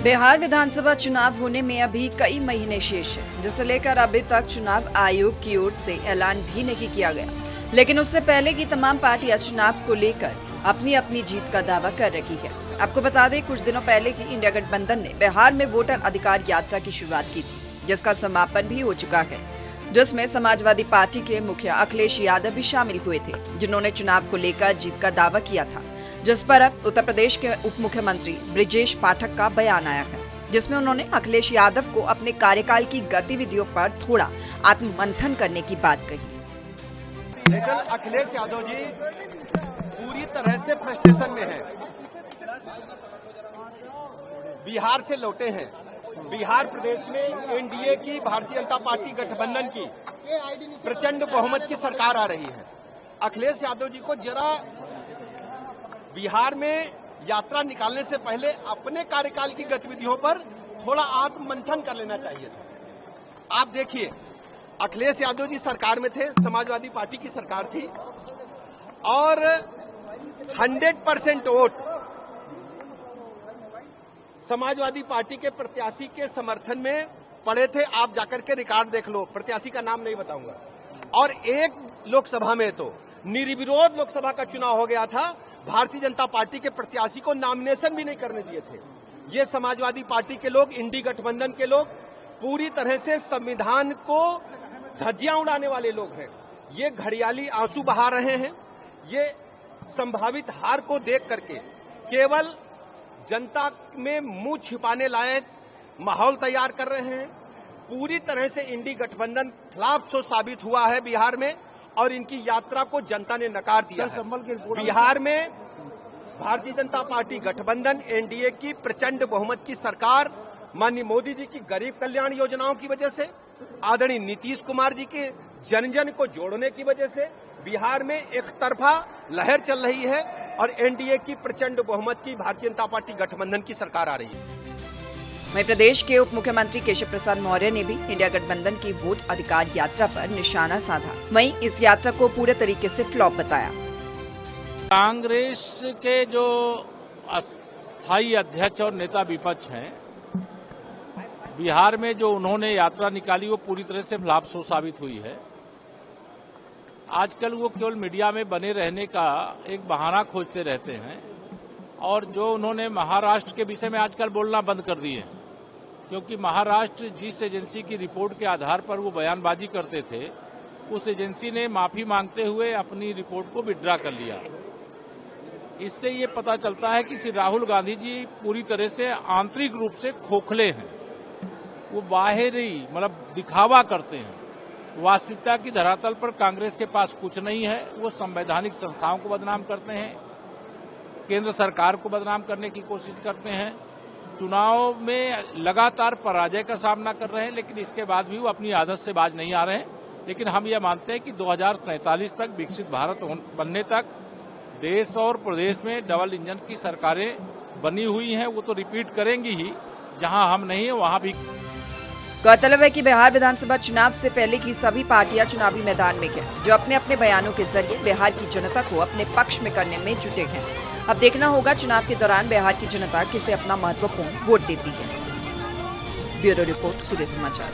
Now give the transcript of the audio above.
बिहार विधानसभा चुनाव होने में अभी कई महीने शेष है, जिसे लेकर अभी तक चुनाव आयोग की ओर से ऐलान भी नहीं किया गया। लेकिन उससे पहले की तमाम पार्टियां चुनाव को लेकर अपनी अपनी जीत का दावा कर रही है। आपको बता दें, कुछ दिनों पहले ही इंडिया गठबंधन ने बिहार में वोटर अधिकार यात्रा की शुरुआत की थी, जिसका समापन भी हो चुका है, जिसमें समाजवादी पार्टी के मुखिया अखिलेश यादव भी शामिल हुए थे, जिन्होंने चुनाव को लेकर जीत का दावा किया था, जिस पर अब उत्तर प्रदेश के उप मुख्यमंत्री ब्रिजेश पाठक का बयान आया है, जिसमें उन्होंने अखिलेश यादव को अपने कार्यकाल की गतिविधियों पर थोड़ा आत्ममंथन करने की बात कही। दरअसल अखिलेश यादव जी पूरी तरह से फ्रस्ट्रेशन में हैं। बिहार से लौटे हैं। बिहार प्रदेश में एनडीए की भारतीय जनता पार्टी गठबंधन की प्रचंड बहुमत की सरकार आ रही है। अखिलेश यादव जी को जरा बिहार में यात्रा निकालने से पहले अपने कार्यकाल की गतिविधियों पर थोड़ा आत्ममंथन कर लेना चाहिए था। आप देखिए, अखिलेश यादव जी सरकार में थे, समाजवादी पार्टी की सरकार थी और 100% वोट समाजवादी पार्टी के प्रत्याशी के समर्थन में पड़े थे। आप जाकर के रिकॉर्ड देख लो, प्रत्याशी का नाम नहीं बताऊंगा। और एक लोकसभा में तो निर्विरोध लोकसभा का चुनाव हो गया था, भारतीय जनता पार्टी के प्रत्याशी को नॉमिनेशन भी नहीं करने दिए थे। ये समाजवादी पार्टी के लोग, इंडी गठबंधन के लोग पूरी तरह से संविधान को धज्जियां उड़ाने वाले लोग हैं। ये घड़ियाली आंसू बहा रहे हैं। ये संभावित हार को देख करके केवल जनता में मुंह छिपाने लायक माहौल तैयार कर रहे हैं। पूरी तरह से इंडी गठबंधन खिलाफ साबित हुआ है बिहार में और इनकी यात्रा को जनता ने नकार दिया है। बिहार में भारतीय जनता पार्टी गठबंधन एनडीए की प्रचंड बहुमत की सरकार माननीय मोदी जी की गरीब कल्याण योजनाओं की वजह से, आदरणीय नीतीश कुमार जी के जन जन को जोड़ने की वजह से बिहार में एक तरफा लहर चल रही है और एनडीए की प्रचंड बहुमत की भारतीय जनता पार्टी गठबंधन की सरकार आ रही है। वहीं प्रदेश के उप मुख्यमंत्री केशव प्रसाद मौर्य ने भी इंडिया गठबंधन की वोट अधिकार यात्रा पर निशाना साधा। वहीं इस यात्रा को पूरे तरीके से फ्लॉप बताया। कांग्रेस के जो अस्थायी अध्यक्ष और नेता विपक्ष हैं, बिहार में जो उन्होंने यात्रा निकाली वो पूरी तरह से फ्लॉप साबित हुई है। आजकल वो केवल मीडिया में बने रहने का एक बहाना खोजते रहते हैं और जो उन्होंने महाराष्ट्र के विषय में आजकल बोलना बंद कर दिए, क्योंकि महाराष्ट्र जिस एजेंसी की रिपोर्ट के आधार पर वो बयानबाजी करते थे, उस एजेंसी ने माफी मांगते हुए अपनी रिपोर्ट को विड्रा कर लिया। इससे ये पता चलता है कि श्री राहुल गांधी जी पूरी तरह से आंतरिक रूप से खोखले हैं। वो बाहरी मतलब दिखावा करते हैं। वास्तविकता की धरातल पर कांग्रेस के पास कुछ नहीं है। वो संवैधानिक संस्थाओं को बदनाम करते हैं, केंद्र सरकार को बदनाम करने की कोशिश करते हैं, चुनाव में लगातार पराजय का सामना कर रहे हैं, लेकिन इसके बाद भी वो अपनी आदत से बाज नहीं आ रहे हैं। लेकिन हम ये मानते हैं कि 2047 तक विकसित भारत बनने तक देश और प्रदेश में डबल इंजन की सरकारें बनी हुई हैं। वो तो रिपीट करेंगी ही, जहां हम नहीं है वहां भी। गौरतलब है कि बिहार विधानसभा चुनाव से पहले की सभी पार्टियां चुनावी मैदान में हैं, जो अपने अपने बयानों के जरिए बिहार की जनता को अपने पक्ष में करने में जुटे हैं। अब देखना होगा चुनाव के दौरान बिहार की जनता किसे अपना महत्वपूर्ण वोट देती है। ब्यूरो रिपोर्ट, सूर्य समाचार।